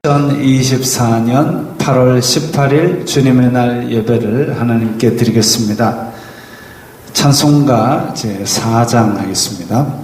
2024년 8월 18일 주님의 날 예배를 하나님께 드리겠습니다. 찬송가 제4장 하겠습니다.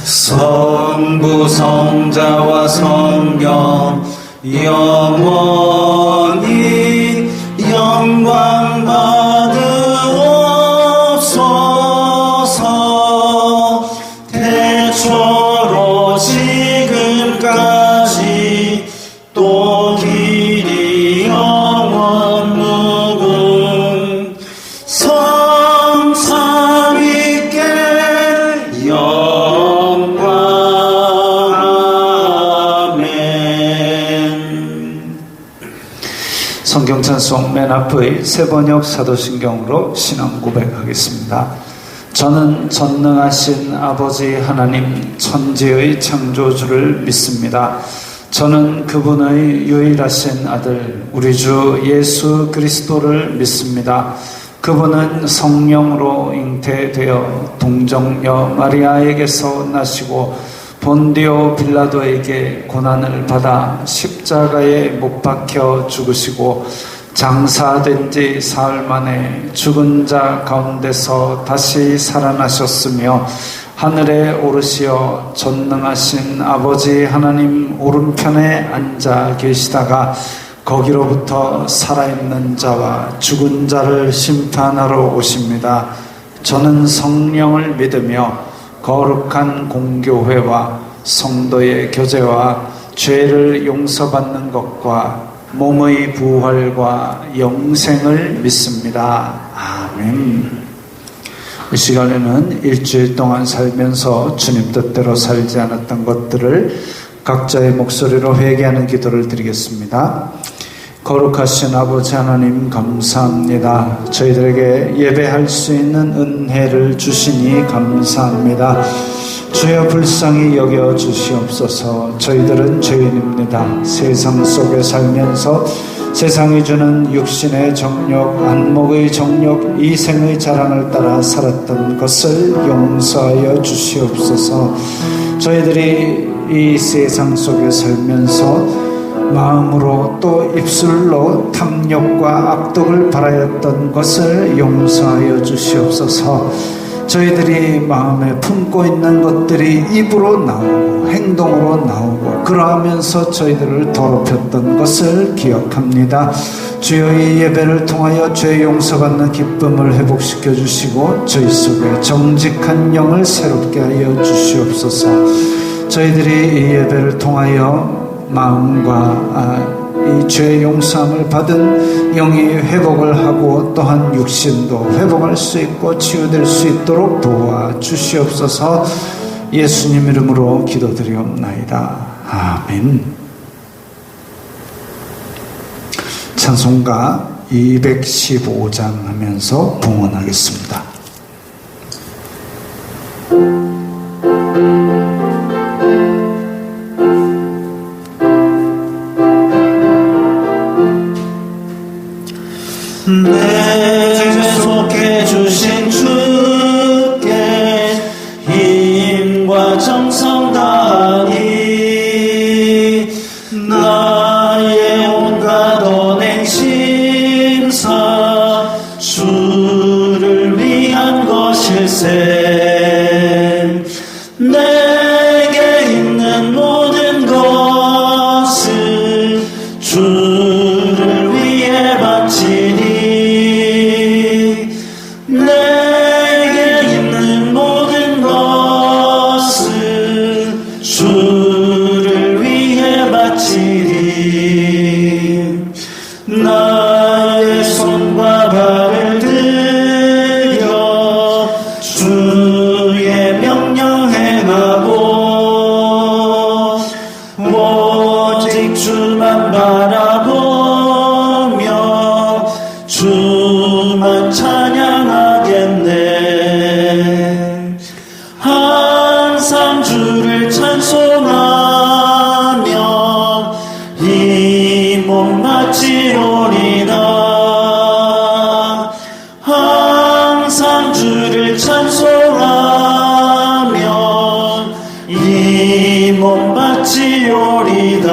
성부 성자와 성령 영원히 영광 받으옵소서. 태초로 지금까지 또 길이 영원 무궁 성삼위께 성경 찬송 맨 앞의 세번역 사도신경으로 신앙 고백하겠습니다. 저는 전능하신 아버지 하나님 천지의 창조주를 믿습니다. 저는 그분의 유일하신 아들 우리 주 예수 그리스도를 믿습니다. 그분은 성령으로 잉태되어 동정녀 마리아에게서 나시고 본디오 빌라도에게 고난을 받아 십자가에 못 박혀 죽으시고 장사된 지 사흘 만에 죽은 자 가운데서 다시 살아나셨으며 하늘에 오르시어 전능하신 아버지 하나님 오른편에 앉아 계시다가 거기로부터 살아있는 자와 죽은 자를 심판하러 오십니다. 저는 성령을 믿으며 거룩한 공교회와 성도의 교제와 죄를 용서받는 것과 몸의 부활과 영생을 믿습니다. 아멘. 이 시간에는 일주일 동안 살면서 주님 뜻대로 살지 않았던 것들을 각자의 목소리로 회개하는 기도를 드리겠습니다. 거룩하신 아버지 하나님 감사합니다. 저희들에게 예배할 수 있는 은혜를 주시니 감사합니다. 주여 불쌍히 여겨 주시옵소서. 저희들은 죄인입니다. 세상 속에 살면서 세상이 주는 육신의 정욕, 안목의 정욕, 이생의 자랑을 따라 살았던 것을 용서하여 주시옵소서. 저희들이 이 세상 속에 살면서 마음으로 또 입술로 탐욕과 악독을 바라였던 것을 용서하여 주시옵소서. 저희들이 마음에 품고 있는 것들이 입으로 나오고 행동으로 나오고 그러하면서 저희들을 더럽혔던 것을 기억합니다. 주여 이 예배를 통하여 죄 용서받는 기쁨을 회복시켜 주시고 저희 속에 정직한 영을 새롭게 하여 주시옵소서. 저희들이 이 예배를 통하여 마음과 이 죄 용서함을 받은 영이 회복을 하고 또한 육신도 회복할 수 있고 치유될 수 있도록 도와주시옵소서. 예수님 이름으로 기도드리옵나이다. 아멘. 찬송가 215장 하면서 봉헌하겠습니다. 내 속해 주신 주께 힘과 정성 다하니 나의 온갖 언행 심사 주를 위한 것일세. 내게 있는 모든 것을 주를 위해 바치니 내게 있는 모든 것을 주를 위해 바치리. 나의 손과 발을 들여 주의 명령 행하고 항상 주를 찬송하며 이 몸 바치오리다. 항상 주를 찬송하며 이 몸 바치오리다.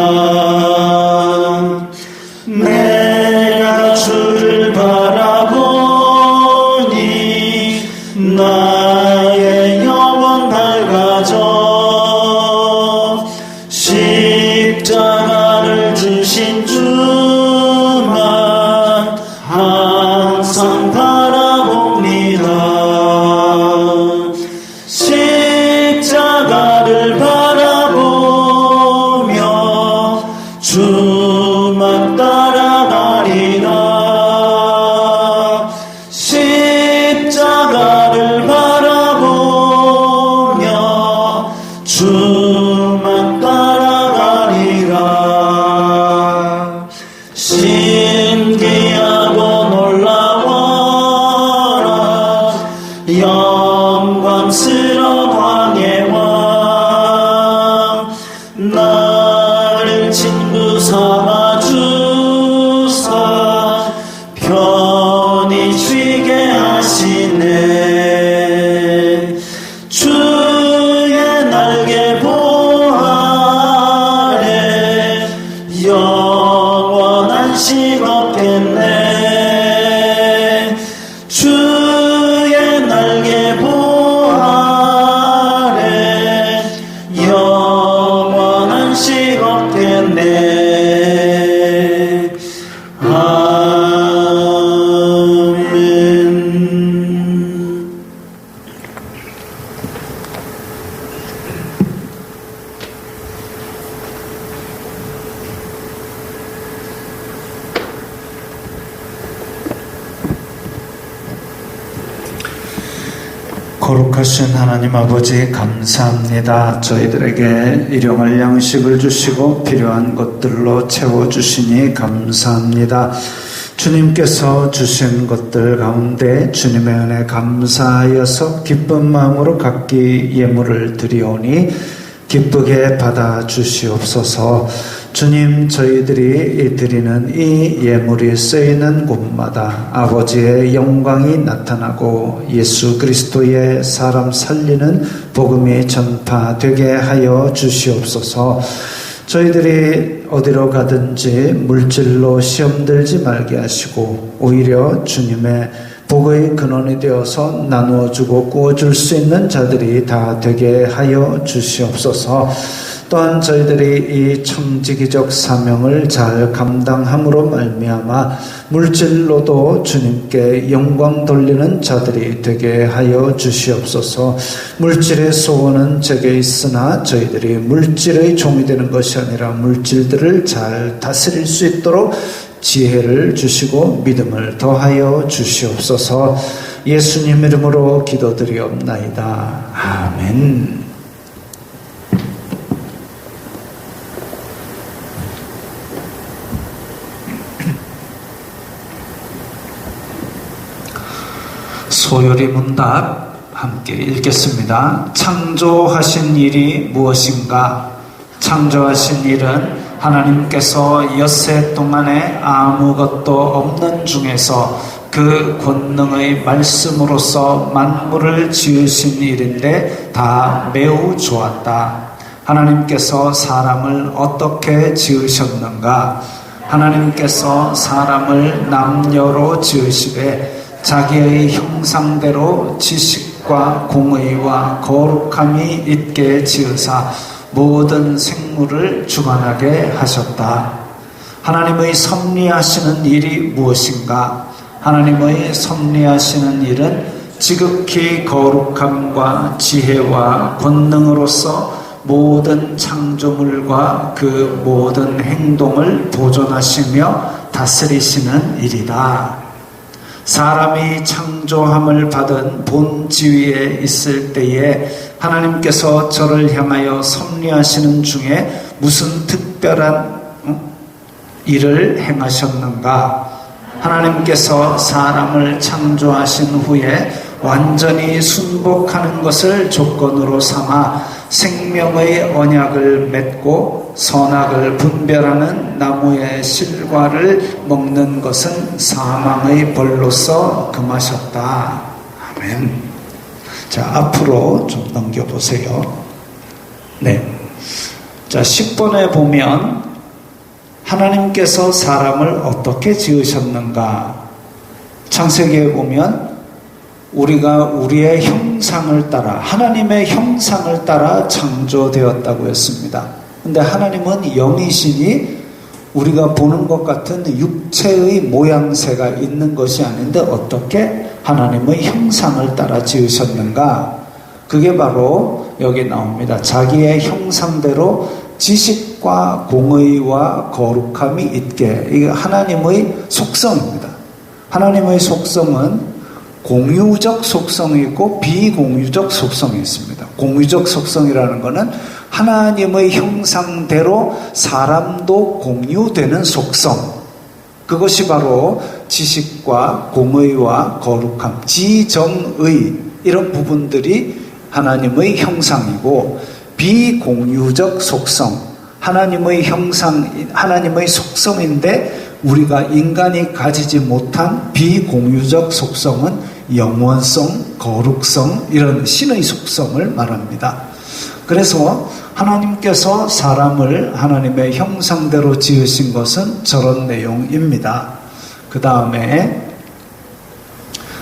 내가 주를 바라보니 나의 영혼 밝아져. 십자가를 주신 주만 항상 바라봅니다. 십자가를 바라보며 주만 따라가리라. 십자가를 바라보며 주만 따라가리라. 신기하고 놀라워라. 영광스러운 왕의 왕. 나를 친구 삼아 주사 편히 쉬게 하시네. 주의 날개 보아래 영원 안식 얻겠네. 주의 날개 보아래 영원 안식 얻겠네. 아멘. 거룩하신 하나님 아버지 감사합니다. 저희들에게 일용할 양식을 주시고 필요한 것들로 채워주시니 감사합니다. 주님께서 주신 것들 가운데 주님의 은혜 감사하여서 기쁜 마음으로 각기 예물을 드리오니 기쁘게 받아 주시옵소서. 주님, 저희들이 드리는 이 예물이 쓰이는 곳마다 아버지의 영광이 나타나고 예수 그리스도의 사람 살리는 복음이 전파되게 하여 주시옵소서. 저희들이 어디로 가든지 물질로 시험 들지 말게 하시고 오히려 주님의 복의 근원이 되어서 나누어주고 구워줄 수 있는 자들이 다 되게 하여 주시옵소서. 또한 저희들이 이 청지기적 사명을 잘 감당함으로 말미암아 물질로도 주님께 영광 돌리는 자들이 되게 하여 주시옵소서. 물질의 소원은 제게 있으나 저희들이 물질의 종이 되는 것이 아니라 물질들을 잘 다스릴 수 있도록 지혜를 주시고 믿음을 더하여 주시옵소서. 예수님 이름으로 기도드리옵나이다. 아멘. 소요리 문답 함께 읽겠습니다. 창조하신 일이 무엇인가? 창조하신 일은 하나님께서 엿새 동안에 아무것도 없는 중에서 그 권능의 말씀으로서 만물을 지으신 일인데 다 매우 좋았다. 하나님께서 사람을 어떻게 지으셨는가? 하나님께서 사람을 남녀로 지으시되 자기의 형상대로 지식과 공의와 거룩함이 있게 지으사 모든 생물을 주관하게 하셨다. 하나님의 섭리하시는 일이 무엇인가? 하나님의 섭리하시는 일은 지극히 거룩함과 지혜와 권능으로서 모든 창조물과 그 모든 행동을 보존하시며 다스리시는 일이다. 사람이 창조함을 받은 본 지위에 있을 때에 하나님께서 저를 향하여 섭리하시는 중에 무슨 특별한 일을 행하셨는가? 하나님께서 사람을 창조하신 후에 완전히 순복하는 것을 조건으로 삼아 생명의 언약을 맺고 선악을 분별하는 나무의 실과를 먹는 것은 사망의 벌로서 금하셨다. 아멘. 자, 앞으로 좀 넘겨보세요. 네. 자, 10번에 보면 하나님께서 사람을 어떻게 지으셨는가? 창세기에 보면 우리가 우리의 형상을 따라, 하나님의 형상을 따라 창조되었다고 했습니다. 근데 하나님은 영이시니 우리가 보는 것 같은 육체의 모양새가 있는 것이 아닌데 어떻게 하나님의 형상을 따라 지으셨는가? 그게 바로 여기 나옵니다. 자기의 형상대로 지식과 공의와 거룩함이 있게. 이게 하나님의 속성입니다. 하나님의 속성은 공유적 속성이 있고 비공유적 속성이 있습니다. 공유적 속성이라는 것은 하나님의 형상대로 사람도 공유되는 속성. 그것이 바로 지식과 공의와 거룩함, 지정의 이런 부분들이 하나님의 형상이고, 비공유적 속성, 하나님의 형상, 하나님의 속성인데 우리가 인간이 가지지 못한 비공유적 속성은 영원성, 거룩성, 이런 신의 속성을 말합니다. 그래서 하나님께서 사람을 하나님의 형상대로 지으신 것은 저런 내용입니다. 그 다음에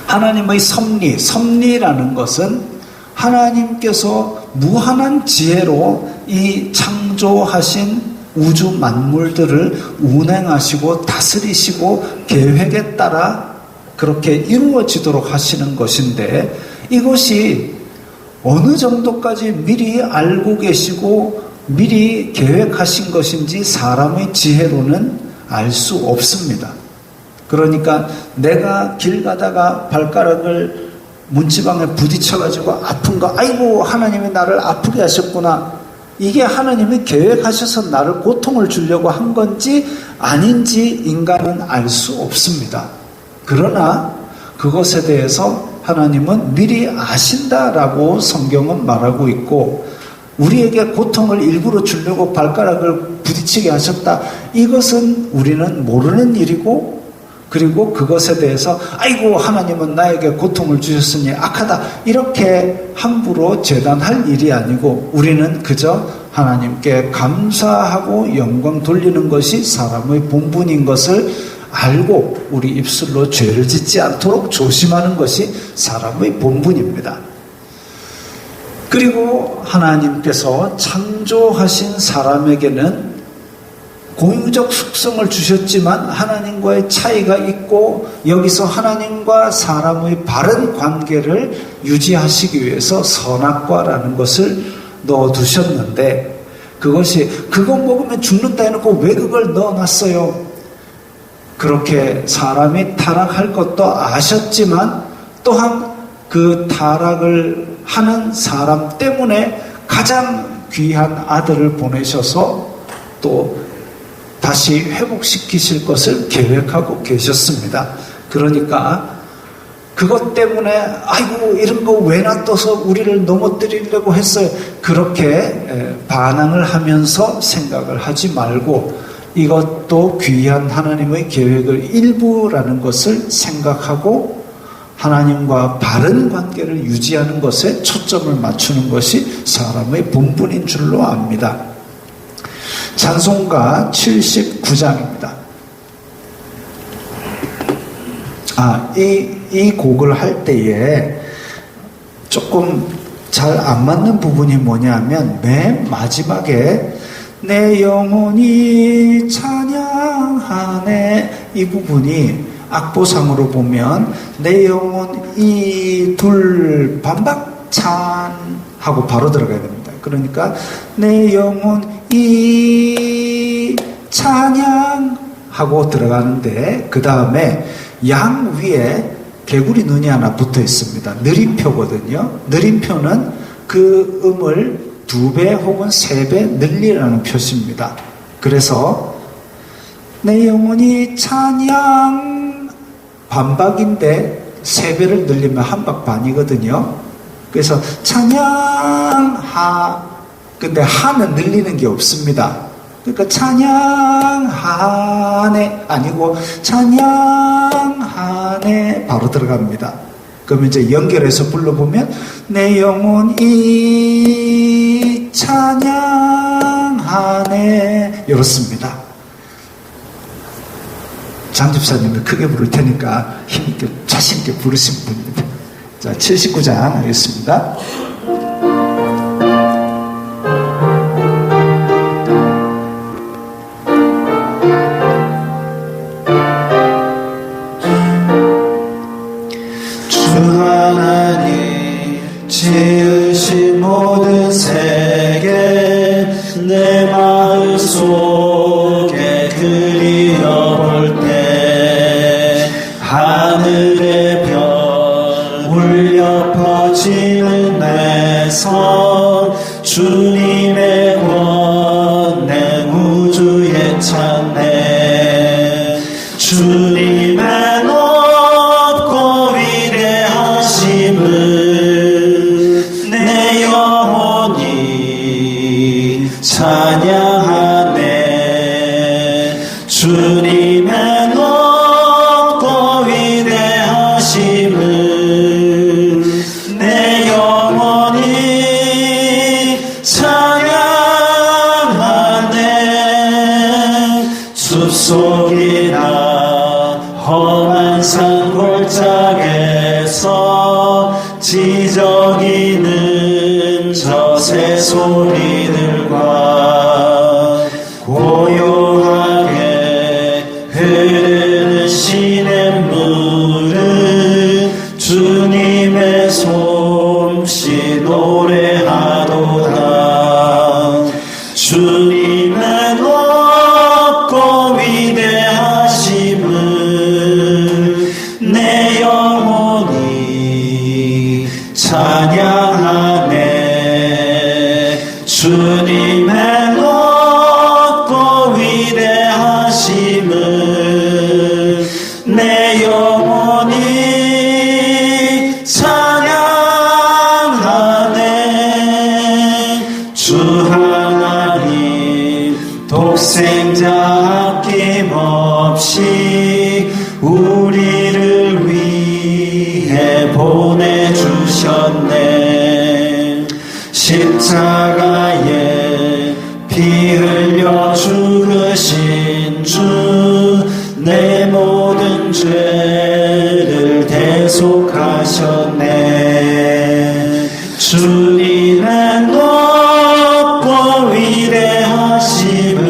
하나님의 섭리, 섭리라는 것은 하나님께서 무한한 지혜로 이 창조하신 우주 만물들을 운행하시고 다스리시고 계획에 따라 그렇게 이루어지도록 하시는 것인데, 이것이 어느 정도까지 미리 알고 계시고 미리 계획하신 것인지 사람의 지혜로는 알 수 없습니다. 그러니까 내가 길 가다가 발가락을 문지방에 부딪혀가지고 아픈 거, 아이고 하나님이 나를 아프게 하셨구나, 이게 하나님이 계획하셔서 나를 고통을 주려고 한 건지 아닌지 인간은 알 수 없습니다. 그러나 그것에 대해서 하나님은 미리 아신다라고 성경은 말하고 있고, 우리에게 고통을 일부러 주려고 발가락을 부딪히게 하셨다, 이것은 우리는 모르는 일이고, 그리고 그것에 대해서 아이고 하나님은 나에게 고통을 주셨으니 악하다, 이렇게 함부로 재단할 일이 아니고, 우리는 그저 하나님께 감사하고 영광 돌리는 것이 사람의 본분인 것을 알고 우리 입술로 죄를 짓지 않도록 조심하는 것이 사람의 본분입니다. 그리고 하나님께서 창조하신 사람에게는 공유적 속성을 주셨지만 하나님과의 차이가 있고, 여기서 하나님과 사람의 바른 관계를 유지하시기 위해서 선악과라는 것을 넣어두셨는데, 그것이 그거 먹으면 죽는다 해놓고 왜 그걸 넣어놨어요? 그렇게 사람이 타락할 것도 아셨지만, 또한 그 타락을 하는 사람 때문에 가장 귀한 아들을 보내셔서 또 다시 회복시키실 것을 계획하고 계셨습니다. 그러니까 그것 때문에 아이고 이런 거 왜 놔둬서 우리를 넘어뜨리려고 했어요, 그렇게 반항을 하면서 생각을 하지 말고, 이것도 귀한 하나님의 계획의 일부라는 것을 생각하고 하나님과 바른 관계를 유지하는 것에 초점을 맞추는 것이 사람의 본분인 줄로 압니다. 찬송가 79장입니다. 이 곡을 할 때에 조금 잘 안 맞는 부분이 뭐냐면, 맨 마지막에 내 영혼이 찬양하네, 이 부분이 악보상으로 보면 내 영혼이 둘 반박찬 하고 바로 들어가야 됩니다. 그러니까 내 영혼이 찬양 하고 들어가는데, 그 다음에 양 위에 개구리 눈이 하나 붙어 있습니다. 느림표거든요. 느림표는 그 음을 2배 혹은 3배 늘리라는 표시입니다. 그래서 내 영혼이 찬양 반박인데 3배를 늘리면 한 박 반이거든요. 그래서 찬양하, 근데 하는 늘리는 게 없습니다. 그러니까 찬양하네 아니고 찬양하네 바로 들어갑니다. 그러면 이제 연결해서 불러보면 내 영혼이 찬양하네 이렇습니다. 장집사님이 크게 부를 테니까 힘있게 자신있게 부르시면 됩니다. 자, 79장 하겠습니다. 지으신 모든 세계 내 마음 속에 그리어볼 때 하늘의 별 울려 퍼지는 내 손 주님의 권능 우주에 찾네 주님의 높고 위대하심을 찬양하네 주님의 높고 위대하심을 내 영혼이 찬양하네 숲속이나 험한 산 골짜기에서 지저귀는 저 새소리들과 고요하게 흐르는 시냇물은 주님의 솜씨 노래하도다 주님의 높고 위대하심을 내 영혼이 찬양하네 주님의 높고 위대하심을 내 영혼이 찬양하네 주 하나님 독생자 아낌없이 우리를 위해 보내주셨네 십자가에 피 흘려 죽으신 주 내 모든 죄를 대속하셨네 주님의 높고 위대하심을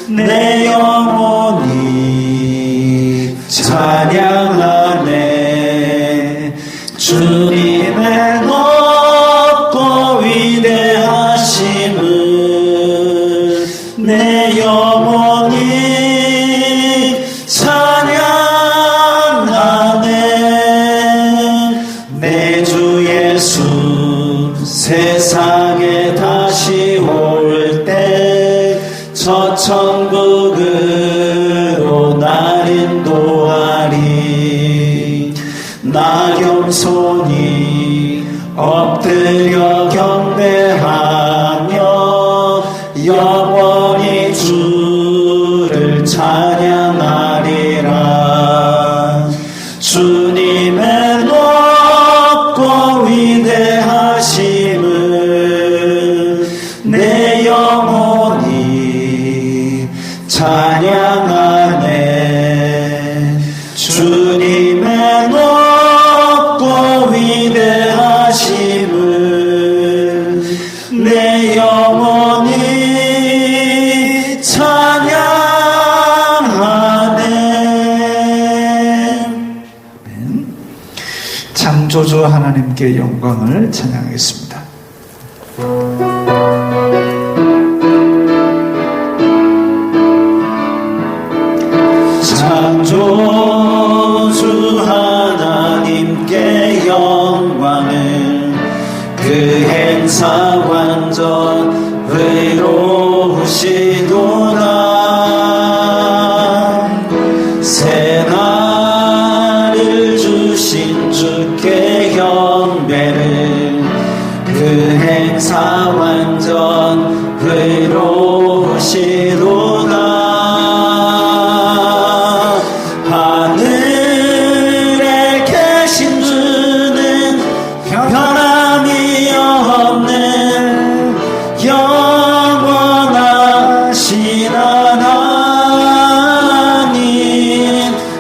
내 영혼이 찬양하네 주님의 높고 위대하심을 내 영혼이 찬양하네 내 주 예수 세상에 다시 올 때 저 천국으로 날 인도하리 나 겸손히 엎드려 경배하며 영원히 주를 찬양하리라 주님의 높고 위대하심을 내 영혼이 찬양하네 주님의 높고 위대하심을 내 영혼이 찬양하네 아멘. 창조주 하나님께 영광을 찬양하겠습니다. 창조주 하나님께 영광을 그 행사 완전 의로우시도다 새날을 행사 완전 의로우시도다. 하늘에 계신 주는 변함이 없는 영원하신 하나님.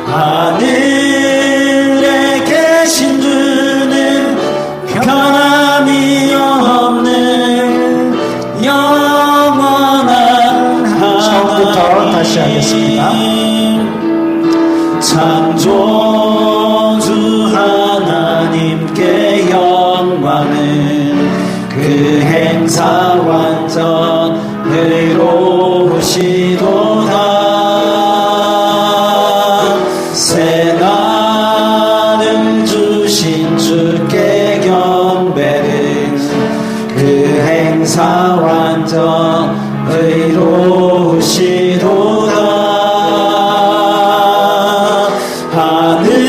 하늘에 계신 주는 변함이 없는 영원한 처음부터 다시 하겠습니다. 창조주 하나님께 영광은 그 행사 완전 의로우시도다. 새 날을 주신 주께 경배는 그 행사 완전 의로우시도다. 하늘에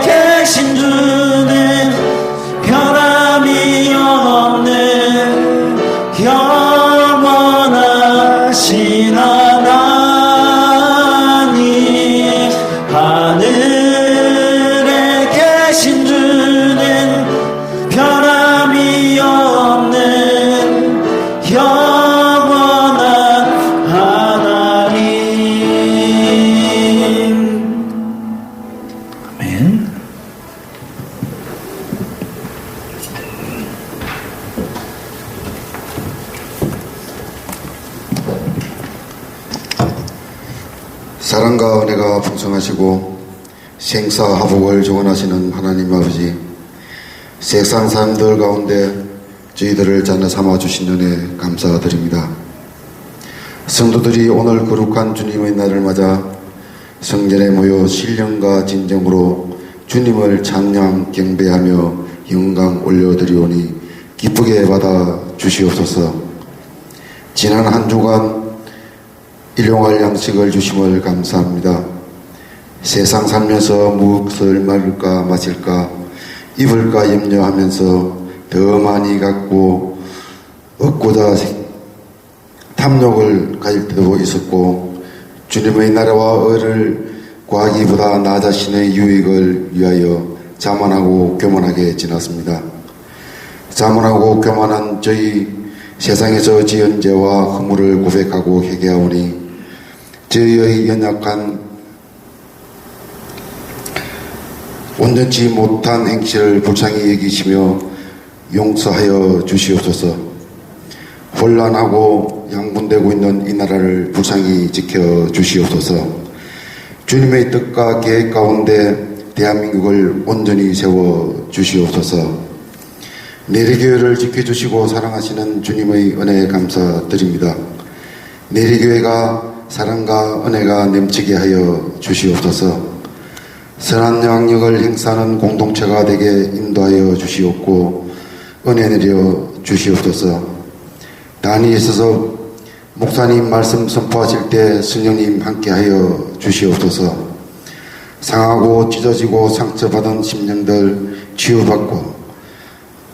계신 주는 변함이 없는 영원하신 하나님. 하늘에 계신 주는 변함이 없는 영원한 하나님. 아멘. 사랑과 은혜가 풍성하시고 생사화복을 조언하시는 하나님 아버지, 세상 사람들 가운데 저희들을 자녀 삼아 주신 은혜 감사드립니다. 성도들이 오늘 거룩한 주님의 날을 맞아 성전에 모여 신령과 진정으로 주님을 찬양 경배하며 영광 올려드리오니 기쁘게 받아 주시옵소서. 지난 한 주간 일용할 양식을 주심을 감사합니다. 세상 살면서 무엇을 먹을까 마실까 입을까 염려하면서 더 많이 갖고 얻고자 탐욕을 가질 때도 있었고, 주님의 나라와 의를 구하기보다 나 자신의 유익을 위하여 자만하고 교만하게 지났습니다. 자만하고 교만한 저희 세상에서 지은 죄와 허물을 고백하고 회개하오니 저희의 연약한 온전치 못한 행실을 불쌍히 여기시며 용서하여 주시옵소서. 혼란하고 양분되고 있는 이 나라를 불쌍히 지켜 주시옵소서. 주님의 뜻과 계획 가운데 대한민국을 온전히 세워 주시옵소서. 내리교회를 지켜주시고 사랑하시는 주님의 은혜에 감사드립니다. 내리교회가 사랑과 은혜가 넘치게 하여 주시옵소서. 선한 영향력을 행사하는 공동체가 되게 인도하여 주시옵고 은혜 내려 주시옵소서. 단위에 있어서 목사님 말씀 선포하실 때 성령님 함께하여 주시옵소서. 상하고 찢어지고 상처받은 심령들 치유받고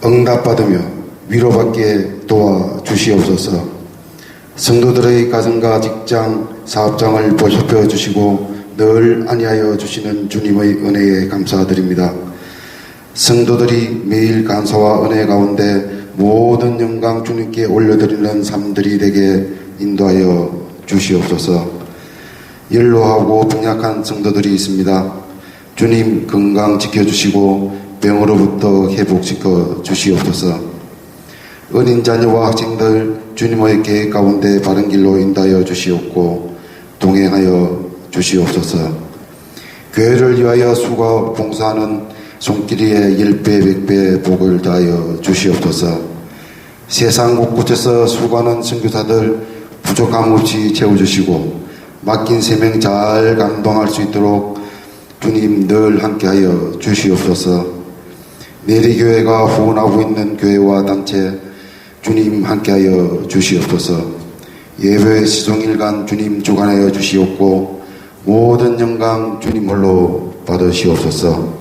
응답받으며 위로받게 도와주시옵소서. 성도들의 가정과 직장, 사업장을 보살펴 주시고 늘 안위하여 주시는 주님의 은혜에 감사드립니다. 성도들이 매일 감사와 은혜 가운데 모든 영광 주님께 올려드리는 삶들이 되게 인도하여 주시옵소서. 연로하고 병약한 성도들이 있습니다. 주님 건강 지켜주시고 병으로부터 회복시켜 주시옵소서. 어린 자녀와 학생들 주님의 계획 가운데 바른 길로 인도하여 주시옵고 동행하여 주시옵소서. 교회를 위하여 수고 봉사하는 손길이에 10배 100배 복을 다하여 주시옵소서. 세상 곳곳에서 수고하는 선교사들 부족함 없이 채워주시고 맡긴 사명 잘 감당할 수 있도록 주님 늘 함께하여 주시옵소서. 내리교회가 후원하고 있는 교회와 단체 주님 함께하여 주시옵소서. 예배 시종일관 주님 주관하여 주시옵고 모든 영광 주님 홀로 받으시옵소서.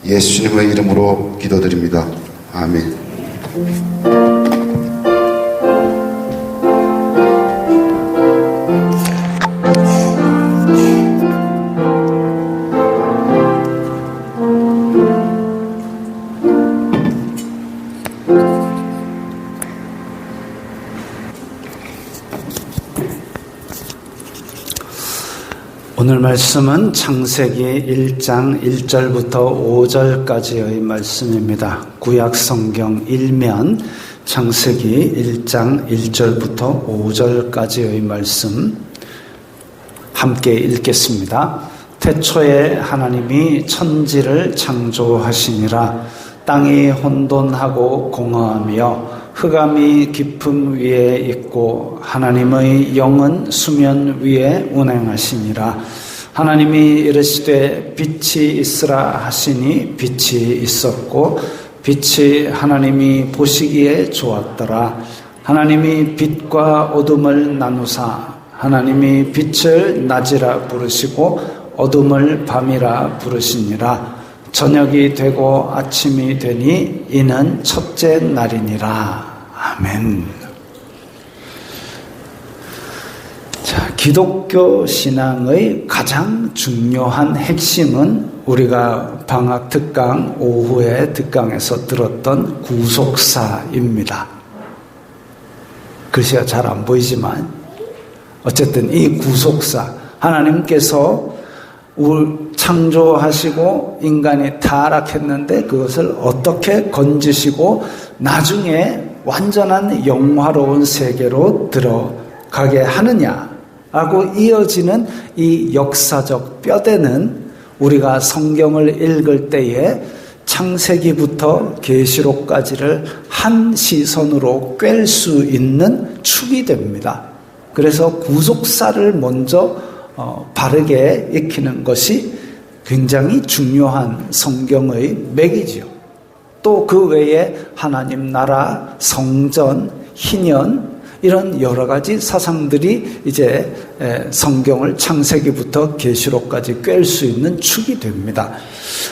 예수님의 이름으로 기도드립니다. 아멘. 오늘 말씀은 창세기 1장 1절부터 5절까지의 말씀입니다. 구약 성경 1면 창세기 1장 1절부터 5절까지의 말씀 함께 읽겠습니다. 태초에 하나님이 천지를 창조하시니라. 땅이 혼돈하고 공허하며 흑암이 깊음 위에 있고 하나님의 영은 수면 위에 운행하시니라. 하나님이 이르시되 빛이 있으라 하시니 빛이 있었고 빛이 하나님이 보시기에 좋았더라. 하나님이 빛과 어둠을 나누사 하나님이 빛을 낮이라 부르시고 어둠을 밤이라 부르시니라. 저녁이 되고 아침이 되니 이는 첫째 날이니라. 아멘. 자, 기독교 신앙의 가장 중요한 핵심은 우리가 방학 특강 오후에 특강에서 들었던 구속사입니다. 글씨가 잘 안 보이지만 어쨌든 이 구속사, 하나님께서 창조하시고 인간이 타락했는데 그것을 어떻게 건지시고 나중에 완전한 영화로운 세계로 들어가게 하느냐라고 이어지는 이 역사적 뼈대는 우리가 성경을 읽을 때에 창세기부터 계시록까지를 한 시선으로 꿰 수 있는 축이 됩니다. 그래서 구속사를 먼저 바르게 익히는 것이 굉장히 중요한 성경의 맥이지요. 또 그 외에 하나님 나라, 성전, 희년 이런 여러 가지 사상들이 이제 성경을 창세기부터 계시록까지 꿰 수 있는 축이 됩니다.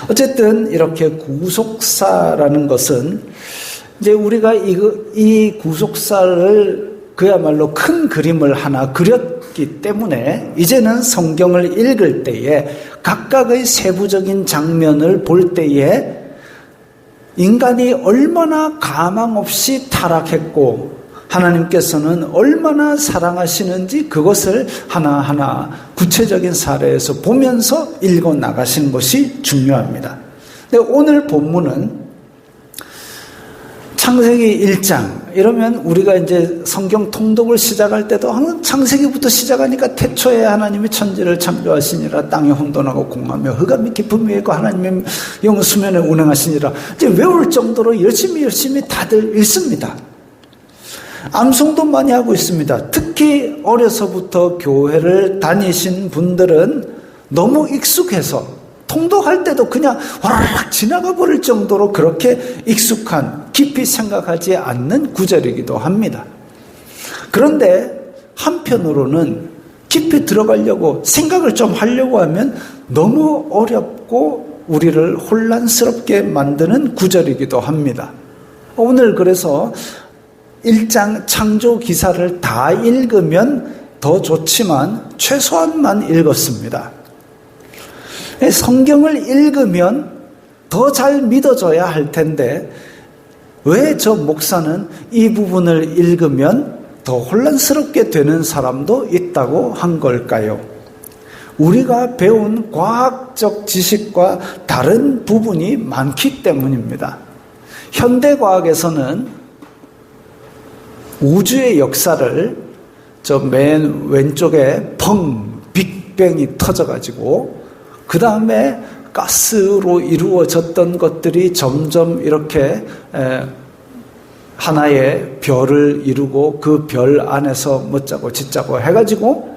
어쨌든 이렇게 구속사라는 것은 이제 우리가 이 구속사를 그야말로 큰 그림을 하나 그렸기 때문에 이제는 성경을 읽을 때에 각각의 세부적인 장면을 볼 때에 인간이 얼마나 가망 없이 타락했고 하나님께서는 얼마나 사랑하시는지 그것을 하나하나 구체적인 사례에서 보면서 읽어 나가시는 것이 중요합니다. 근데 오늘 본문은 창세기 1장 이러면 우리가 이제 성경 통독을 시작할 때도 항상 창세기부터 시작하니까 태초에 하나님이 천지를 창조하시니라. 땅이 혼돈하고 공하며 흑암이 깊음 위에 있고 하나님의 영 수면에 운행하시니라. 이제 외울 정도로 열심히 다들 읽습니다. 암송도 많이 하고 있습니다. 특히 어려서부터 교회를 다니신 분들은 너무 익숙해서 통독할 때도 그냥 와라락 지나가 버릴 정도로 그렇게 익숙한, 깊이 생각하지 않는 구절이기도 합니다. 그런데 한편으로는 깊이 들어가려고 생각을 좀 하려고 하면 너무 어렵고 우리를 혼란스럽게 만드는 구절이기도 합니다. 오늘 그래서 1장 창조 기사를 다 읽으면 더 좋지만 최소한만 읽었습니다. 성경을 읽으면 더 잘 믿어져야 할 텐데 왜 저 목사는 이 부분을 읽으면 더 혼란스럽게 되는 사람도 있다고 한 걸까요? 우리가 배운 과학적 지식과 다른 부분이 많기 때문입니다. 현대과학에서는 우주의 역사를 저 맨 왼쪽에 빅뱅이 터져가지고 그 다음에 가스로 이루어졌던 것들이 점점 이렇게 하나의 별을 이루고 그 별 안에서 뭐짜고 짓짜고 해가지고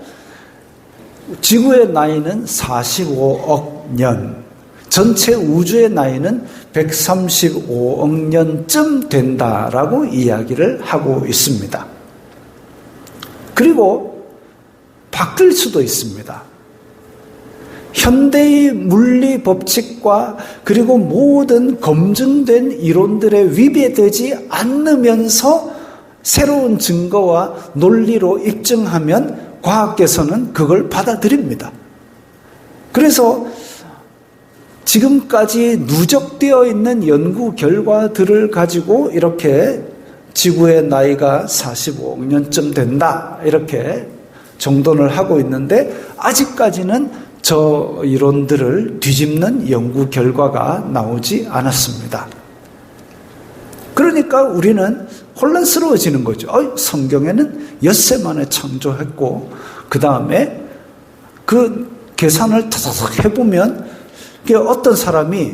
지구의 나이는 45억 년, 전체 우주의 나이는 135억 년쯤 된다라고 이야기를 하고 있습니다. 그리고 바뀔 수도 있습니다. 현대의 물리 법칙과 그리고 모든 검증된 이론들에 위배되지 않으면서 새로운 증거와 논리로 입증하면 과학계에서는 그걸 받아들입니다. 그래서 지금까지 누적되어 있는 연구 결과들을 가지고 이렇게 지구의 나이가 45억 년쯤 된다 이렇게 정돈을 하고 있는데 아직까지는 저 이론들을 뒤집는 연구 결과가 나오지 않았습니다. 그러니까 우리는 혼란스러워지는 거죠. 성경에는 엿새 만에 창조했고 그 다음에 그 계산을 타다닥 해보면 어떤 사람이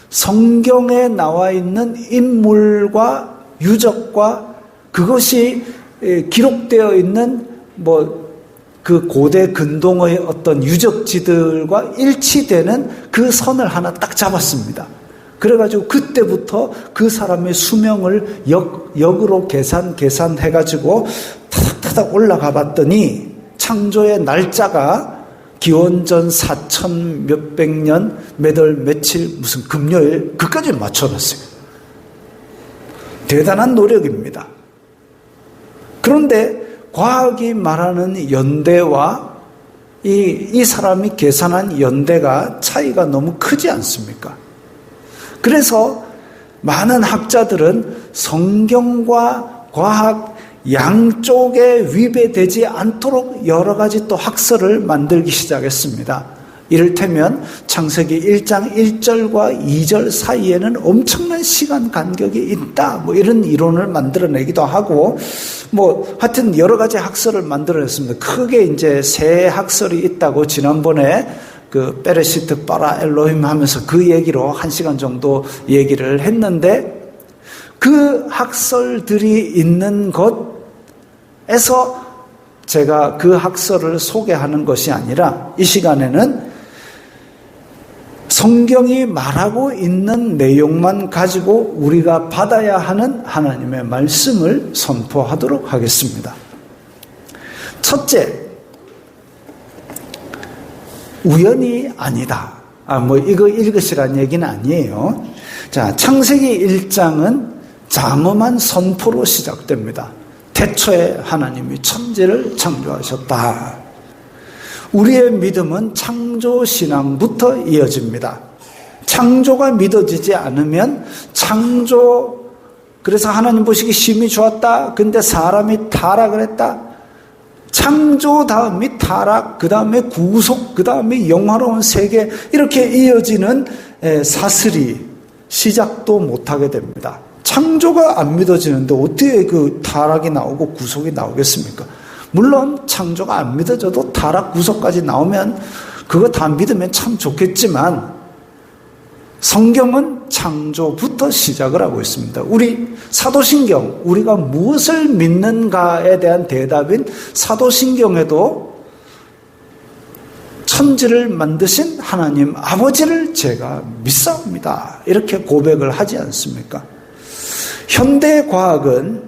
성경에 나와 있는 인물과 유적과 그것이 기록되어 있는 그 고대 근동의 어떤 유적지들과 일치되는 그 선을 하나 딱 잡았습니다. 그래가지고 그때부터 그 사람의 수명을 역으로 계산해가지고 타닥타닥 올라가 봤더니 창조의 날짜가 기원전 4000 몇백 년 몇 월 며칠 무슨 금요일 그까지 맞춰놨어요. 대단한 노력입니다. 그런데 과학이 말하는 연대와 이 사람이 계산한 연대가 차이가 너무 크지 않습니까? 그래서 많은 학자들은 성경과 과학 양쪽에 위배되지 않도록 여러 가지 또 학설을 만들기 시작했습니다. 이를테면 창세기 1장 1절과 2절 사이에는 엄청난 시간 간격이 있다. 이런 이론을 만들어내기도 하고, 하여튼 여러 가지 학설을 만들어냈습니다. 크게 이제 세 학설이 있다고 지난번에 그 베레시트 바라 엘로힘 하면서 그 얘기로 1시간 정도 얘기를 했는데 그 학설들이 있는 것에서 제가 그 학설을 소개하는 것이 아니라 이 시간에는 성경이 말하고 있는 내용만 가지고 우리가 받아야 하는 하나님의 말씀을 선포하도록 하겠습니다. 첫째, 우연이 아니다. 이거 읽으시라는 얘기는 아니에요. 자, 창세기 1장은 장엄한 선포로 시작됩니다. 태초에 하나님이 천지를 창조하셨다. 우리의 믿음은 창조신앙부터 이어집니다. 창조가 믿어지지 않으면 그래서 하나님 보시기 심히 좋았다. 근데 사람이 타락을 했다. 창조 다음이 타락, 그 다음에 구속, 그 다음에 영화로운 세계 이렇게 이어지는 사슬이 시작도 못하게 됩니다. 창조가 안 믿어지는데 어떻게 그 타락이 나오고 구속이 나오겠습니까? 물론 창조가 안 믿어져도 타락, 구속까지 나오면 그거 다 믿으면 참 좋겠지만 성경은 창조부터 시작을 하고 있습니다. 우리 사도신경, 우리가 무엇을 믿는가에 대한 대답인 사도신경에도 천지를 만드신 하나님 아버지를 제가 믿사옵니다. 이렇게 고백을 하지 않습니까? 현대과학은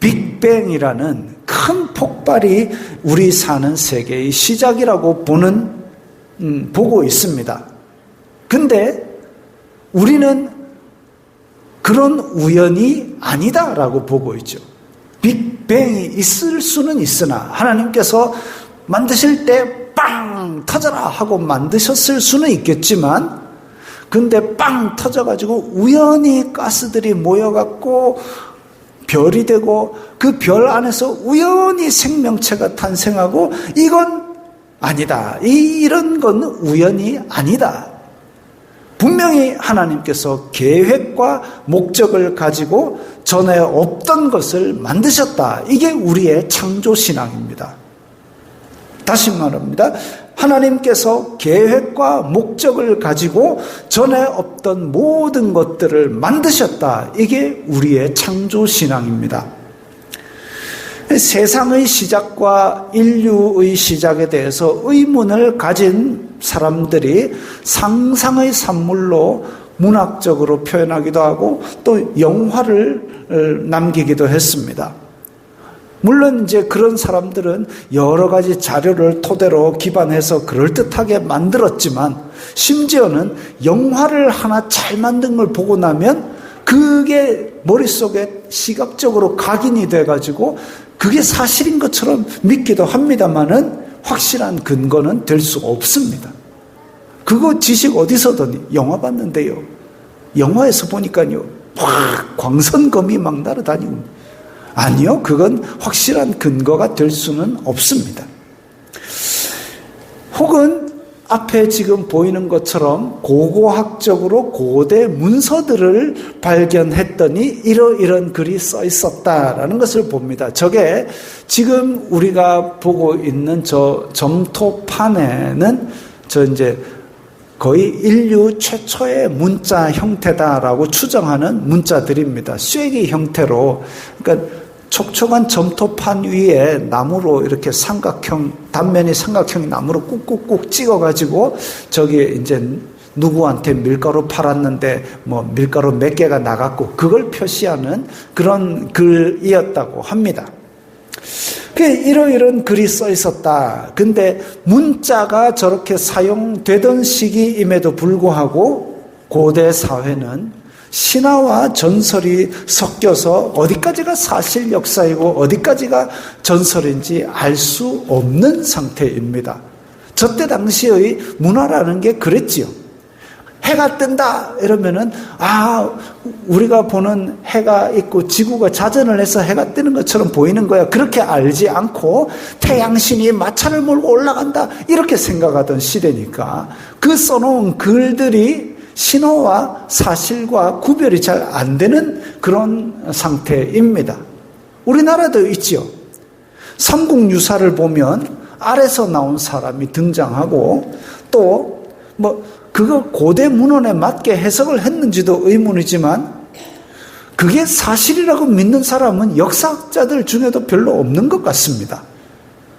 빅뱅이라는 큰 폭발이 우리 사는 세계의 시작이라고 보고 있습니다. 근데 우리는 그런 우연이 아니다라고 보고 있죠. 빅뱅이 있을 수는 있으나 하나님께서 만드실 때 빵 터져라 하고 만드셨을 수는 있겠지만 근데 빵 터져가지고 우연히 가스들이 모여갖고 별이 되고 그 별 안에서 우연히 생명체가 탄생하고 이건 아니다. 이런 건 우연이 아니다. 분명히 하나님께서 계획과 목적을 가지고 전에 없던 것을 만드셨다. 이게 우리의 창조신앙입니다. 다시 말합니다. 하나님께서 계획과 목적을 가지고 전에 없던 모든 것들을 만드셨다. 이게 우리의 창조신앙입니다. 세상의 시작과 인류의 시작에 대해서 의문을 가진 사람들이 상상의 산물로 문학적으로 표현하기도 하고 또 영화를 남기기도 했습니다. 물론 이제 그런 사람들은 여러 가지 자료를 토대로 기반해서 그럴듯하게 만들었지만 심지어는 영화를 하나 잘 만든 걸 보고 나면 그게 머릿속에 시각적으로 각인이 돼가지고 그게 사실인 것처럼 믿기도 합니다만은 확실한 근거는 될 수가 없습니다. 그거 지식 어디서더니 영화 봤는데요. 영화에서 보니까요. 확 광선검이 막 날아다니고 아니요. 그건 확실한 근거가 될 수는 없습니다. 혹은 앞에 지금 보이는 것처럼 고고학적으로 고대 문서들을 발견했더니 이런 글이 써 있었다라는 것을 봅니다. 저게 지금 우리가 보고 있는 저 점토판에는 저 이제 거의 인류 최초의 문자 형태다라고 추정하는 문자들입니다. 쐐기 형태로, 그러니까 촉촉한 점토판 위에 나무로 이렇게 삼각형, 단면이 삼각형 나무로 꾹꾹꾹 찍어가지고 저기 이제 누구한테 밀가루 팔았는데 뭐 밀가루 몇 개가 나갔고 그걸 표시하는 그런 글이었다고 합니다. 이런 글이 써 있었다. 근데 문자가 저렇게 사용되던 시기임에도 불구하고 고대 사회는 신화와 전설이 섞여서 어디까지가 사실 역사이고 어디까지가 전설인지 알 수 없는 상태입니다. 저때 당시의 문화라는 게 그랬지요. 해가 뜬다 이러면은 우리가 보는 해가 있고 지구가 자전을 해서 해가 뜨는 것처럼 보이는 거야. 그렇게 알지 않고 태양신이 마차를 몰고 올라간다 이렇게 생각하던 시대니까 그 써놓은 글들이 신화와 사실과 구별이 잘 안 되는 그런 상태입니다. 우리나라도 있지요. 삼국유사를 보면 아래서 나온 사람이 등장하고 또 그거 고대 문헌에 맞게 해석을 했는지도 의문이지만 그게 사실이라고 믿는 사람은 역사학자들 중에도 별로 없는 것 같습니다.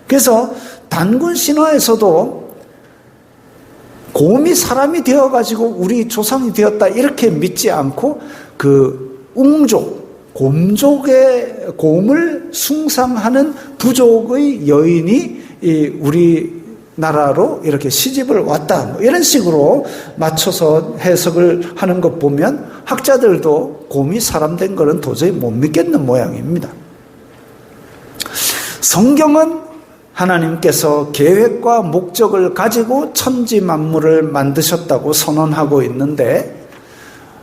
그래서 단군 신화에서도 곰이 사람이 되어가지고 우리 조상이 되었다 이렇게 믿지 않고 그 웅족, 곰족의 곰을 숭상하는 부족의 여인이 우리 나라로 이렇게 시집을 왔다 이런 식으로 맞춰서 해석을 하는 것 보면 학자들도 곰이 사람 된 거는 도저히 못 믿겠는 모양입니다. 성경은 하나님께서 계획과 목적을 가지고 천지 만물을 만드셨다고 선언하고 있는데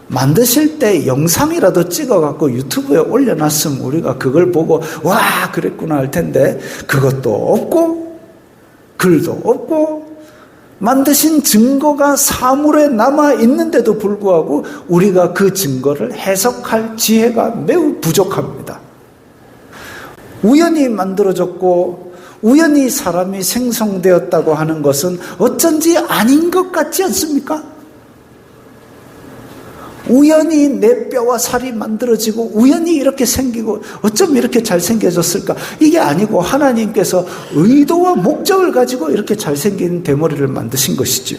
만드실 때 영상이라도 찍어갖고 유튜브에 올려놨으면 우리가 그걸 보고 와 그랬구나 할 텐데 그것도 없고 글도 없고 만드신 증거가 사물에 남아 있는데도 불구하고 우리가 그 증거를 해석할 지혜가 매우 부족합니다. 우연히 만들어졌고 우연히 사람이 생성되었다고 하는 것은 어쩐지 아닌 것 같지 않습니까? 우연히 내 뼈와 살이 만들어지고 우연히 이렇게 생기고 어쩜 이렇게 잘생겨졌을까? 이게 아니고 하나님께서 의도와 목적을 가지고 이렇게 잘생긴 대머리를 만드신 것이죠.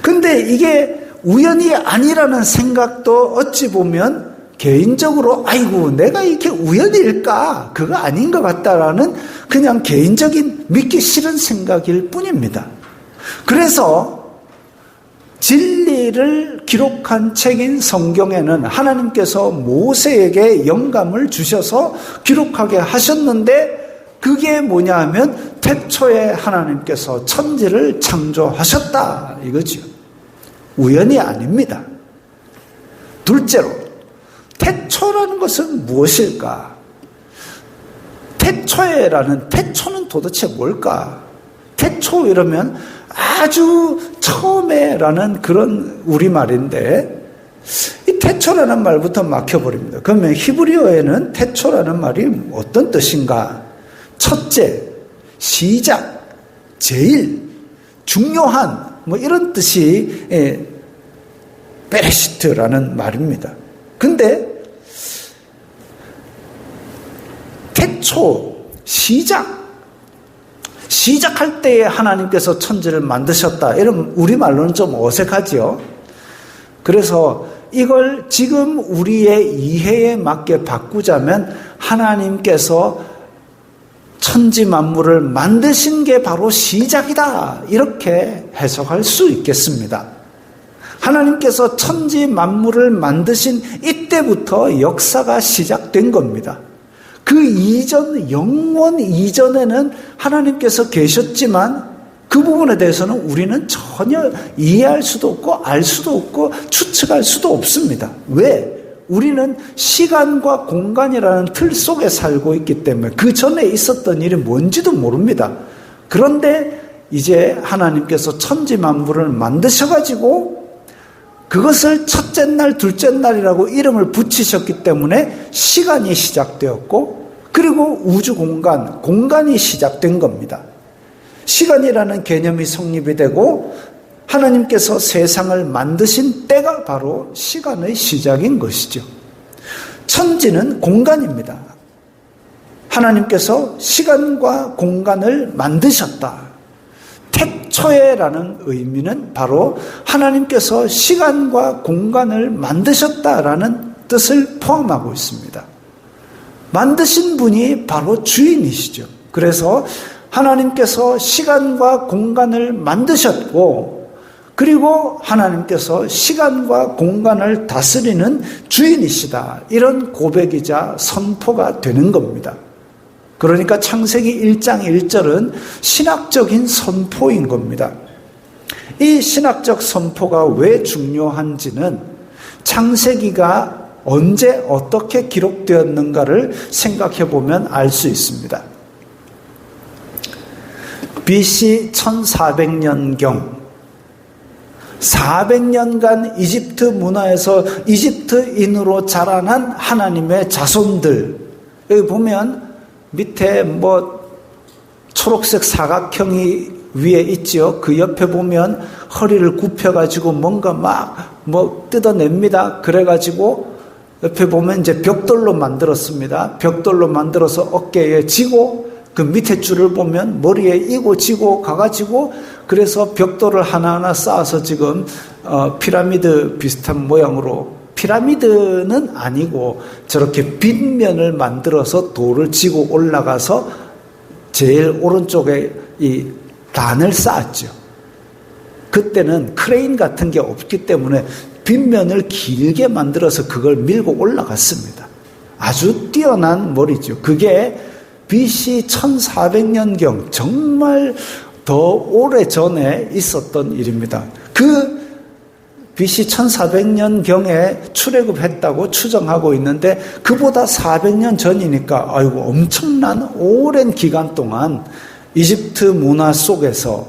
근데 이게 우연이 아니라는 생각도 어찌 보면 개인적으로 아이고 내가 이렇게 우연일까? 그거 아닌 것 같다라는 그냥 개인적인 믿기 싫은 생각일 뿐입니다. 그래서 진리를 기록한 책인 성경에는 하나님께서 모세에게 영감을 주셔서 기록하게 하셨는데 그게 뭐냐 하면 태초에 하나님께서 천지를 창조하셨다 이거죠. 우연이 아닙니다. 둘째로 태초라는 것은 무엇일까? 태초는 도대체 뭘까? 태초 이러면 아주 처음에라는 그런 우리말인데 이 태초라는 말부터 막혀버립니다. 그러면 히브리어에는 태초라는 말이 어떤 뜻인가? 첫째, 시작, 제일, 중요한 이런 뜻이 베레시트라는 말입니다. 근데 태초, 시작할 때에 하나님께서 천지를 만드셨다. 이런 우리말로는 좀 어색하죠. 그래서 이걸 지금 우리의 이해에 맞게 바꾸자면 하나님께서 천지 만물을 만드신 게 바로 시작이다. 이렇게 해석할 수 있겠습니다. 하나님께서 천지 만물을 만드신 이때부터 역사가 시작된 겁니다. 그 이전, 영원 이전에는 하나님께서 계셨지만 그 부분에 대해서는 우리는 전혀 이해할 수도 없고 알 수도 없고 추측할 수도 없습니다. 왜? 우리는 시간과 공간이라는 틀 속에 살고 있기 때문에 그 전에 있었던 일이 뭔지도 모릅니다. 그런데 이제 하나님께서 천지 만물을 만드셔가지고 그것을 첫째 날, 둘째 날이라고 이름을 붙이셨기 때문에 시간이 시작되었고 그리고 우주 공간이 시작된 겁니다. 시간이라는 개념이 성립이 되고 하나님께서 세상을 만드신 때가 바로 시간의 시작인 것이죠. 천지는 공간입니다. 하나님께서 시간과 공간을 만드셨다. 태초에라는 의미는 바로 하나님께서 시간과 공간을 만드셨다라는 뜻을 포함하고 있습니다. 만드신 분이 바로 주인이시죠. 그래서 하나님께서 시간과 공간을 만드셨고 그리고 하나님께서 시간과 공간을 다스리는 주인이시다. 이런 고백이자 선포가 되는 겁니다. 그러니까 창세기 1장 1절은 신학적인 선포인 겁니다. 이 신학적 선포가 왜 중요한지는 창세기가 언제 어떻게 기록되었는가를 생각해 보면 알 수 있습니다. BC 1400년경 400년간 이집트 문화에서 이집트인으로 자라난 하나님의 자손들, 여기 보면 밑에 초록색 사각형이 위에 있죠. 그 옆에 보면 허리를 굽혀가지고 뭔가 뜯어냅니다. 그래가지고 옆에 보면 이제 벽돌로 만들었습니다. 벽돌로 만들어서 어깨에 지고 그 밑에 줄을 보면 머리에 이고 지고 가가지고 그래서 벽돌을 하나하나 쌓아서 지금 피라미드 비슷한 모양으로, 피라미드는 아니고 저렇게 빗면을 만들어서 돌을 지고 올라가서 제일 오른쪽에 이 단을 쌓았죠. 그때는 크레인 같은 게 없기 때문에 빗면을 길게 만들어서 그걸 밀고 올라갔습니다. 아주 뛰어난 머리죠. 그게 BC 1400년경 정말 더 오래 전에 있었던 일입니다. 그 BC 1400년경에 출애굽했다고 추정하고 있는데 그보다 400년 전이니까 아이고 엄청난 오랜 기간 동안 이집트 문화 속에서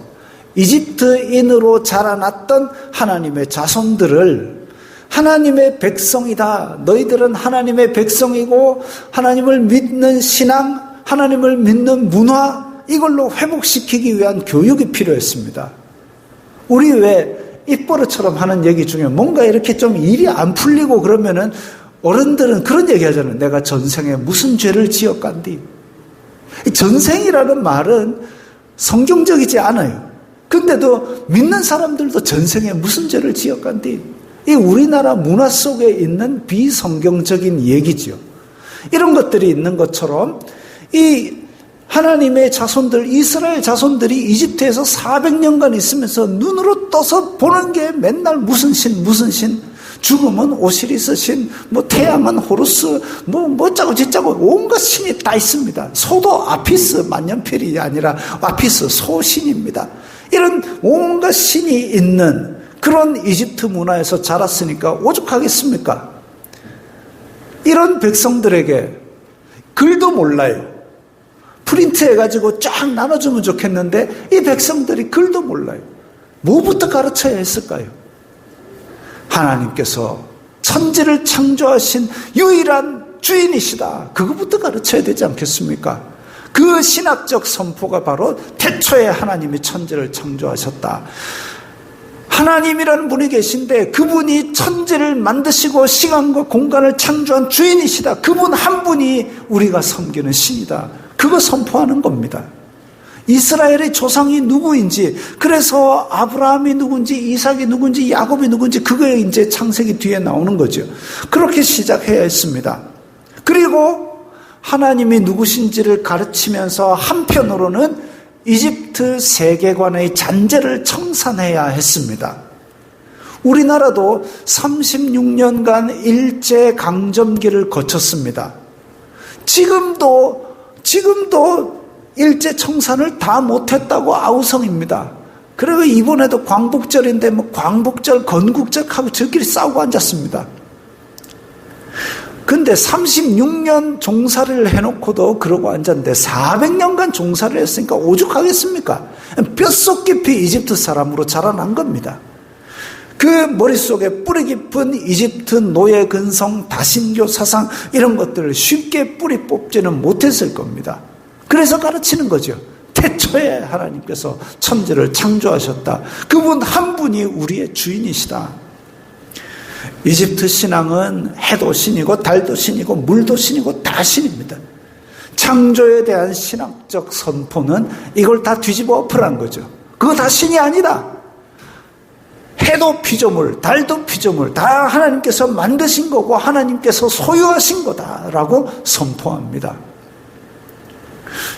이집트인으로 자라났던 하나님의 자손들을 하나님의 백성이다. 너희들은 하나님의 백성이고 하나님을 믿는 신앙, 하나님을 믿는 문화, 이걸로 회복시키기 위한 교육이 필요했습니다. 우리 왜 입버릇처럼 하는 얘기 중에 뭔가 이렇게 좀 일이 안 풀리고 그러면은 어른들은 그런 얘기 하잖아요. 내가 전생에 무슨 죄를 지었간디. 전생이라는 말은 성경적이지 않아요. 근데도 믿는 사람들도 전생에 무슨 죄를 지었간디. 이 우리나라 문화 속에 있는 비성경적인 얘기죠. 이런 것들이 있는 것처럼 이 하나님의 자손들, 이스라엘 자손들이 이집트에서 400년간 있으면서 눈으로 떠서 보는 게 맨날 무슨 신, 죽음은 오시리스 신, 태양은 호루스, 짜고 저짜고 온갖 신이 다 있습니다. 소도 아피스, 만년필이 아니라 아피스, 소신입니다. 이런 온갖 신이 있는 그런 이집트 문화에서 자랐으니까 오죽하겠습니까? 이런 백성들에게 글도 몰라요. 프린트해가지고 쫙 나눠주면 좋겠는데 이 백성들이 글도 몰라요. 뭐부터 가르쳐야 했을까요? 하나님께서 천지를 창조하신 유일한 주인이시다. 그거부터 가르쳐야 되지 않겠습니까? 그 신학적 선포가 바로 태초에 하나님이 천지를 창조하셨다. 하나님이라는 분이 계신데 그분이 천지를 만드시고 시간과 공간을 창조한 주인이시다. 그분 한 분이 우리가 섬기는 신이다. 그거 선포하는 겁니다. 이스라엘의 조상이 누구인지, 그래서 아브라함이 누군지, 이삭이 누군지, 야곱이 누군지, 그거에 이제 창세기 뒤에 나오는 거죠. 그렇게 시작해야 했습니다. 그리고 하나님이 누구신지를 가르치면서 한편으로는 이집트 세계관의 잔재를 청산해야 했습니다. 우리나라도 36년간 일제강점기를 거쳤습니다. 지금도 일제 청산을 다 못했다고 아우성입니다. 그리고 이번에도 광복절인데 광복절, 건국절하고 저끼리 싸우고 앉았습니다. 근데 36년 종사를 해놓고도 그러고 앉았는데 400년간 종사를 했으니까 오죽하겠습니까? 뼛속 깊이 이집트 사람으로 자라난 겁니다. 그 머릿속에 뿌리 깊은 이집트 노예 근성, 다신교 사상 이런 것들을 쉽게 뿌리 뽑지는 못했을 겁니다. 그래서 가르치는 거죠. 태초에 하나님께서 천지를 창조하셨다. 그분 한 분이 우리의 주인이시다. 이집트 신앙은 해도 신이고 달도 신이고 물도 신이고 다 신입니다. 창조에 대한 신학적 선포는 이걸 다 뒤집어 엎으라는 거죠. 그거 다 신이 아니다. 해도 피조물, 달도 피조물 다 하나님께서 만드신 거고 하나님께서 소유하신 거다라고 선포합니다.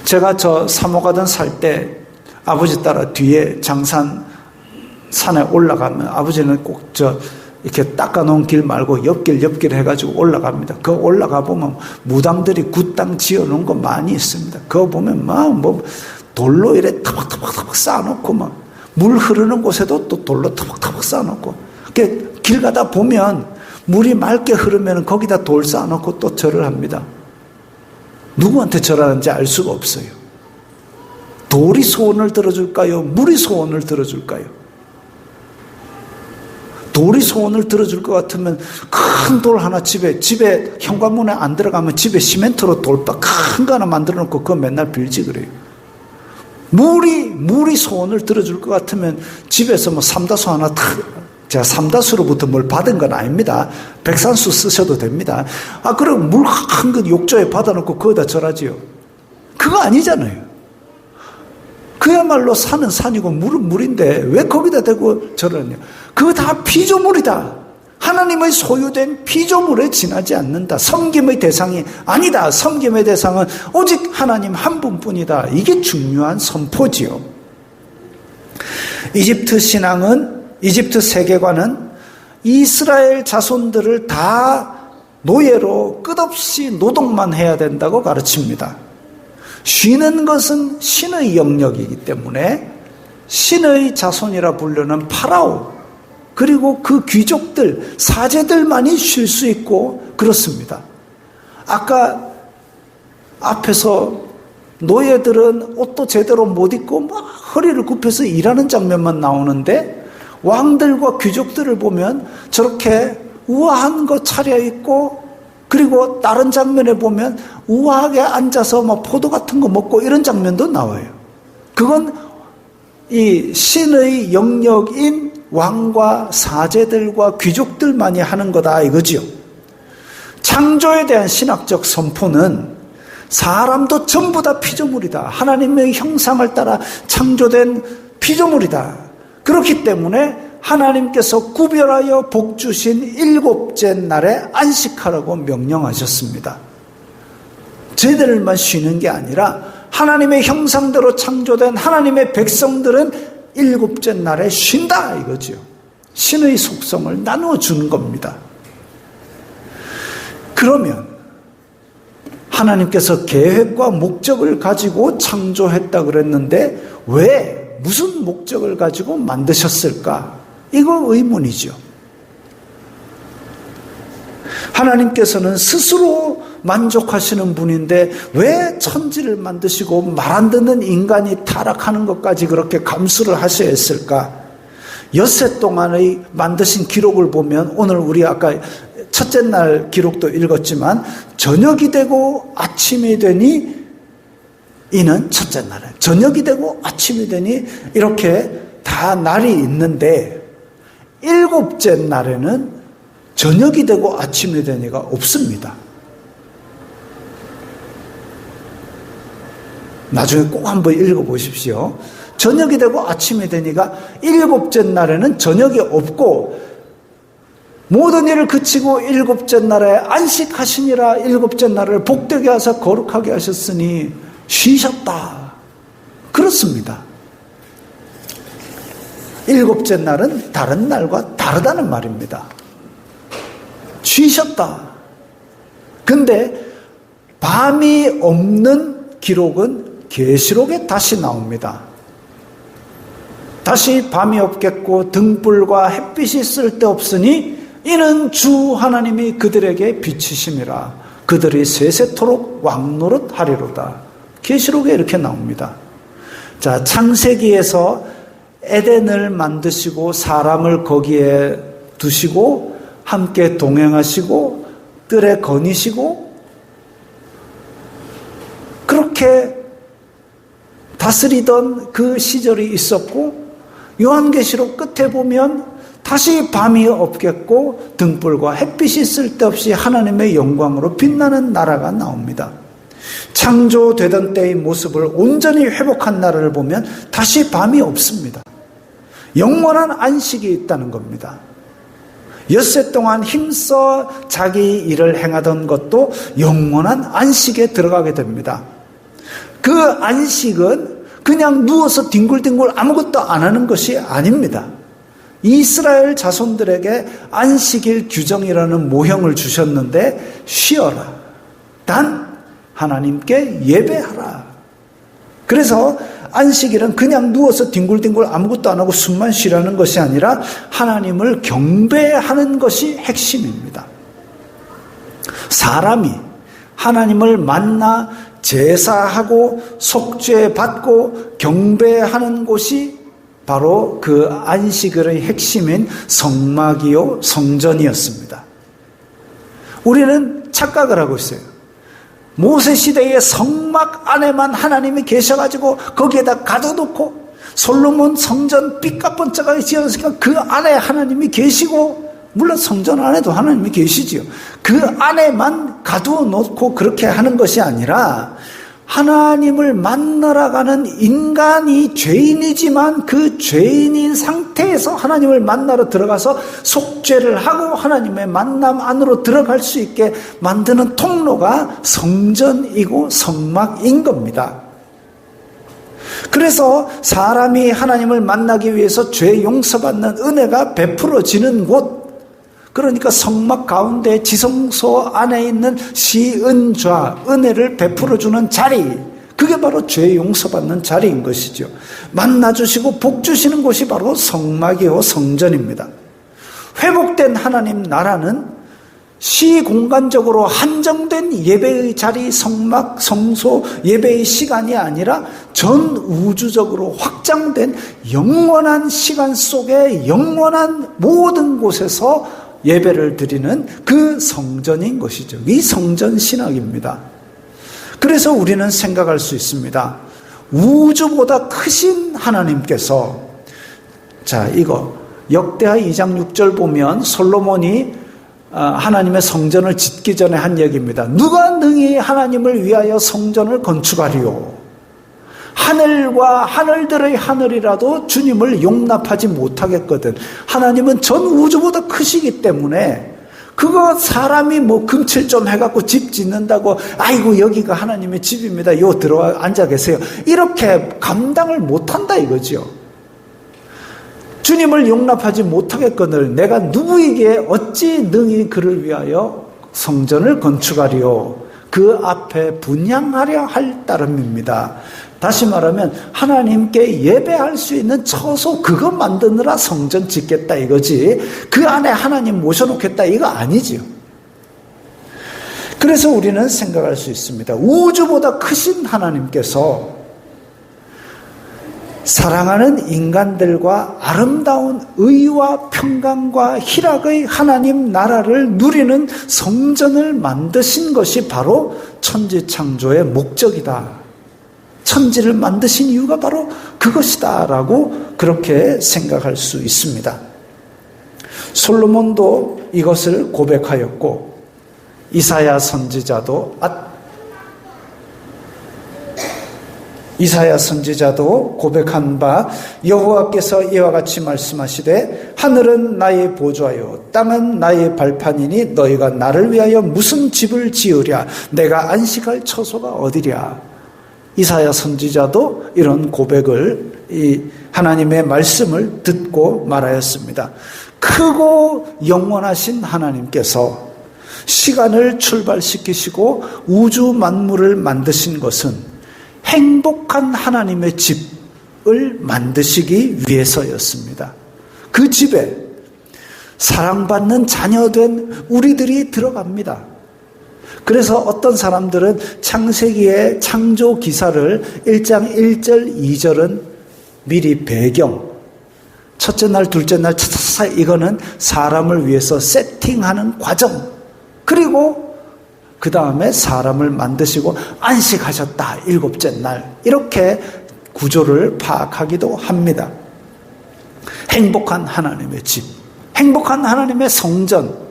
제가 저 사모가든 살 때 아버지 따라 뒤에 장산 산에 올라가면 아버지는 꼭 이렇게 닦아놓은 길 말고 옆길 해가지고 올라갑니다. 그거 올라가 보면 무당들이 굿땅 지어놓은 거 많이 있습니다. 그거 보면 돌로 이래 타박타박 쌓아놓고 물 흐르는 곳에도 또 돌로 타박타박 쌓아놓고 길 가다 보면 물이 맑게 흐르면 거기다 돌 쌓아놓고 또 절을 합니다. 누구한테 절하는지 알 수가 없어요. 돌이 소원을 들어줄까요? 물이 소원을 들어줄까요? 돌이 소원을 들어줄 것 같으면 큰 돌 하나 집에 현관문에 안 들어가면 집에 시멘트로 돌박 큰 거 하나 만들어 놓고 그거 맨날 빌지 그래요. 물이 소원을 들어줄 것 같으면 집에서 삼다수 하나 제가 삼다수로부터 뭘 받은 건 아닙니다. 백산수 쓰셔도 됩니다. 그럼 물 큰 거 욕조에 받아놓고 거기다 절하지요. 그거 아니잖아요. 그야말로 산은 산이고 물은 물인데 왜 거기다 대고 절하냐. 그거 다 피조물이다. 하나님의 소유된 피조물에 지나지 않는다. 섬김의 대상이 아니다. 섬김의 대상은 오직 하나님 한 분뿐이다. 이게 중요한 선포지요. 이집트 신앙은, 이집트 세계관은 이스라엘 자손들을 다 노예로 끝없이 노동만 해야 된다고 가르칩니다. 쉬는 것은 신의 영역이기 때문에 신의 자손이라 부르는 파라오 그리고 그 귀족들, 사제들만이 쉴 수 있고 그렇습니다. 아까 앞에서 노예들은 옷도 제대로 못 입고 허리를 굽혀서 일하는 장면만 나오는데 왕들과 귀족들을 보면 저렇게 우아한 거 차려입고 그리고 다른 장면에 보면 우아하게 앉아서 포도 같은 거 먹고 이런 장면도 나와요. 그건 이 신의 영역인 왕과 사제들과 귀족들만이 하는 거다 이거지요. 창조에 대한 신학적 선포는 사람도 전부 다 피조물이다. 하나님의 형상을 따라 창조된 피조물이다. 그렇기 때문에 하나님께서 구별하여 복 주신 일곱째 날에 안식하라고 명령하셨습니다. 저희들만 쉬는 게 아니라 하나님의 형상대로 창조된 하나님의 백성들은 일곱째 날에 쉰다 이거죠. 신의 속성을 나누어 주는 겁니다. 그러면 하나님께서 계획과 목적을 가지고 창조했다 그랬는데 왜 무슨 목적을 가지고 만드셨을까? 이거 의문이죠. 하나님께서는 스스로 만족하시는 분인데 왜 천지를 만드시고 말 안 듣는 인간이 타락하는 것까지 그렇게 감수를 하셔야 했을까? 엿새 동안의 만드신 기록을 보면 오늘 우리 아까 첫째 날 기록도 읽었지만 저녁이 되고 아침이 되니 이는 첫째 날에 저녁이 되고 아침이 되니 이렇게 다 날이 있는데 일곱째 날에는 저녁이 되고 아침이 되니가 없습니다. 나중에 꼭 한번 읽어보십시오. 저녁이 되고 아침이 되니가 일곱째 날에는 저녁이 없고 모든 일을 그치고 일곱째 날에 안식하시니라. 일곱째 날을 복되게 하사 거룩하게 하셨으니 쉬셨다. 그렇습니다. 일곱째 날은 다른 날과 다르다는 말입니다. 쉬셨다. 근데 밤이 없는 기록은 계시록에 다시 나옵니다. 다시 밤이 없겠고 등불과 햇빛이 쓸데없으니 이는 주 하나님이 그들에게 비치심이라. 그들이 세세토록 왕노릇하리로다. 계시록에 이렇게 나옵니다. 자, 창세기에서 에덴을 만드시고 사람을 거기에 두시고 함께 동행하시고 뜰에 거니시고 그렇게 다스리던 그 시절이 있었고, 요한계시록 끝에 보면 다시 밤이 없겠고 등불과 햇빛이 쓸데없이 하나님의 영광으로 빛나는 나라가 나옵니다. 창조되던 때의 모습을 온전히 회복한 나라를 보면 다시 밤이 없습니다. 영원한 안식이 있다는 겁니다. 엿새 동안 힘써 자기 일을 행하던 것도 영원한 안식에 들어가게 됩니다. 그 안식은 그냥 누워서 뒹굴뒹굴 아무것도 안 하는 것이 아닙니다. 이스라엘 자손들에게 안식일 규정이라는 모형을 주셨는데 쉬어라. 단 하나님께 예배하라. 그래서 안식일은 그냥 누워서 뒹굴뒹굴 아무것도 안 하고 숨만 쉬라는 것이 아니라 하나님을 경배하는 것이 핵심입니다. 사람이 하나님을 만나 제사하고 속죄 받고 경배하는 곳이 바로 그 안식일의 핵심인 성막이요 성전이었습니다. 우리는 착각을 하고 있어요. 모세 시대의 성막 안에만 하나님이 계셔가지고 거기에다 가둬놓고 솔로몬 성전 삐까뻔쩍하게 지었으니까 그 안에 하나님이 계시고, 물론 성전 안에도 하나님이 계시지요. 그 안에만 가두어 놓고 그렇게 하는 것이 아니라 하나님을 만나러 가는 인간이 죄인이지만 그 죄인인 상태에서 하나님을 만나러 들어가서 속죄를 하고 하나님의 만남 안으로 들어갈 수 있게 만드는 통로가 성전이고 성막인 겁니다. 그래서 사람이 하나님을 만나기 위해서 죄 용서받는 은혜가 베풀어지는 곳, 그러니까 성막 가운데 지성소 안에 있는 시은좌, 은혜를 베풀어주는 자리, 그게 바로 죄 용서받는 자리인 것이죠. 만나주시고 복 주시는 곳이 바로 성막이요 성전입니다. 회복된 하나님 나라는 시공간적으로 한정된 예배의 자리, 성막, 성소, 예배의 시간이 아니라 전 우주적으로 확장된 영원한 시간 속에 영원한 모든 곳에서 예배를 드리는 그 성전인 것이죠. 이 성전 신학입니다. 그래서 우리는 생각할 수 있습니다. 우주보다 크신 하나님께서, 자, 이거 역대하 2장 6절 보면 솔로몬이 하나님의 성전을 짓기 전에 한 얘기입니다. 누가 능히 하나님을 위하여 성전을 건축하리요? 하늘과 하늘들의 하늘이라도 주님을 용납하지 못하겠거든. 하나님은 전 우주보다 크시기 때문에 그거 사람이 뭐 금칠 좀 해갖고 집 짓는다고 아이고 여기가 하나님의 집입니다. 요 들어와 앉아 계세요. 이렇게 감당을 못한다 이거죠. 주님을 용납하지 못하겠거늘 내가 누구에게 어찌 능히 그를 위하여 성전을 건축하리요? 그 앞에 분향하려 할 따름입니다. 다시 말하면 하나님께 예배할 수 있는 처소 그거 만드느라 성전 짓겠다 이거지, 그 안에 하나님 모셔놓겠다 이거 아니지요. 그래서 우리는 생각할 수 있습니다. 우주보다 크신 하나님께서 사랑하는 인간들과 아름다운 의와 평강과 희락의 하나님 나라를 누리는 성전을 만드신 것이 바로 천지창조의 목적이다. 천지를 만드신 이유가 바로 그것이다 라고 그렇게 생각할 수 있습니다. 솔로몬도 이것을 고백하였고 이사야 선지자도 이사야 선지자도 고백한 바 여호와께서 이와 같이 말씀하시되 하늘은 나의 보좌요 땅은 나의 발판이니 너희가 나를 위하여 무슨 집을 지으랴 내가 안식할 처소가 어디랴. 이사야 선지자도 이런 고백을 이 하나님의 말씀을 듣고 말하였습니다. 크고 영원하신 하나님께서 시간을 출발시키시고 우주 만물을 만드신 것은 행복한 하나님의 집을 만드시기 위해서였습니다. 그 집에 사랑받는 자녀된 우리들이 들어갑니다. 그래서 어떤 사람들은 창세기의 창조 기사를 1장 1절 2절은 미리 배경, 첫째 날 둘째 날 차차차 이거는 사람을 위해서 세팅하는 과정, 그리고 그 다음에 사람을 만드시고 안식하셨다 일곱째 날, 이렇게 구조를 파악하기도 합니다. 행복한 하나님의 집, 행복한 하나님의 성전,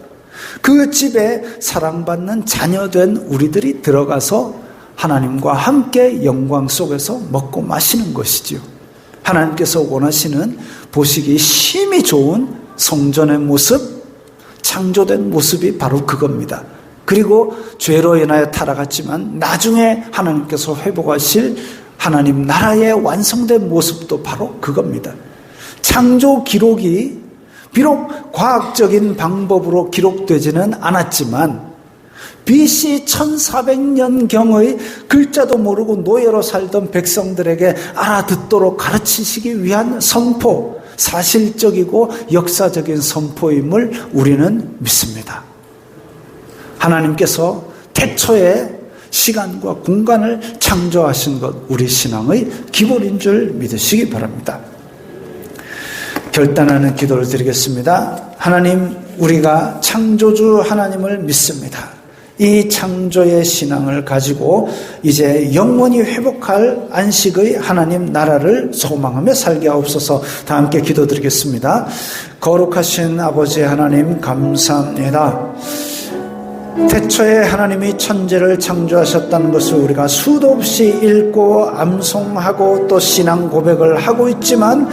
그 집에 사랑받는 자녀된 우리들이 들어가서 하나님과 함께 영광 속에서 먹고 마시는 것이지요. 하나님께서 원하시는 보시기 심히 좋은 성전의 모습, 창조된 모습이 바로 그겁니다. 그리고 죄로 인하여 타락했지만 나중에 하나님께서 회복하실 하나님 나라의 완성된 모습도 바로 그겁니다. 창조 기록이 비록 과학적인 방법으로 기록되지는 않았지만 BC 1400년경의 글자도 모르고 노예로 살던 백성들에게 알아듣도록 가르치시기 위한 선포, 사실적이고 역사적인 선포임을 우리는 믿습니다. 하나님께서 태초에 시간과 공간을 창조하신 것, 우리 신앙의 기본인 줄 믿으시기 바랍니다. 결단하는 기도를 드리겠습니다. 하나님, 우리가 창조주 하나님을 믿습니다. 이 창조의 신앙을 가지고 이제 영원히 회복할 안식의 하나님 나라를 소망하며 살게 하옵소서. 다 함께 기도드리겠습니다. 거룩하신 아버지 하나님, 감사합니다. 태초에 하나님이 천지를 창조하셨다는 것을 우리가 수도 없이 읽고 암송하고 또 신앙 고백을 하고 있지만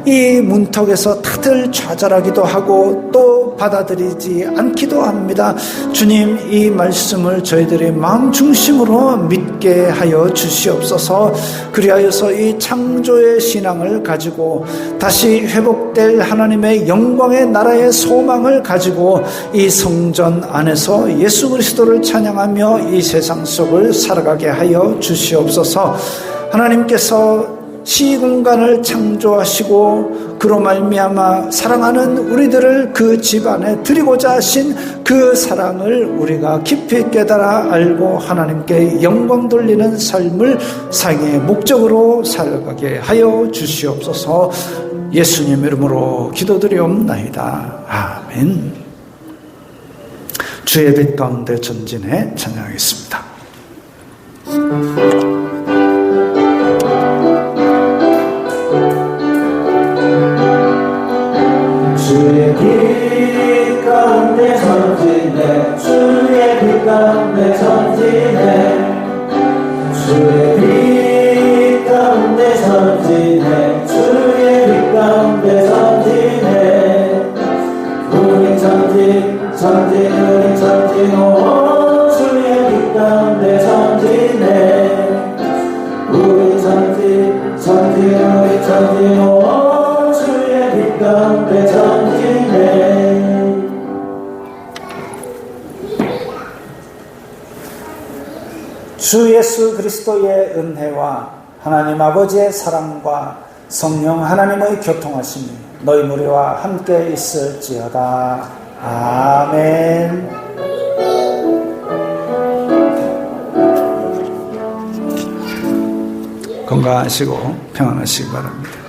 이 문턱에서 다들 좌절하기도 하고 또 받아들이지 않기도 합니다. 주님, 이 말씀을 저희들이 마음 중심으로 믿게 하여 주시옵소서. 그리하여서 이 창조의 신앙을 가지고 다시 회복될 하나님의 영광의 나라의 소망을 가지고 이 성전 안에서 예수 그리스도를 찬양하며 이 세상 속을 살아가게 하여 주시옵소서. 하나님께서 시공간을 창조하시고 그로 말미암아 사랑하는 우리들을 그 집안에 드리고자 하신 그 사랑을 우리가 깊이 깨달아 알고 하나님께 영광 돌리는 삶을 상의 목적으로 살아가게 하여 주시옵소서. 예수님 이름으로 기도드리옵나이다. 아멘. 주의 빛 가운데 전진해 찬양하겠습니다. 주의 빛 가운데 전진해, 주의 빛 가운데 전진해, 주의 빛 가운데 전진해, 주의 빛 가운데 전진해. 우리 전진 우리 전진 오 주의 빛 가운데 전진해. 우리 전진 우리 전진 오 주의 빛 가운데 전진해. 주 예수 그리스도의 은혜와 하나님 아버지의 사랑과 성령 하나님의 교통하심이 너희 무리와 함께 있을지어다. 아멘. 건강하시고 평안하시기 바랍니다.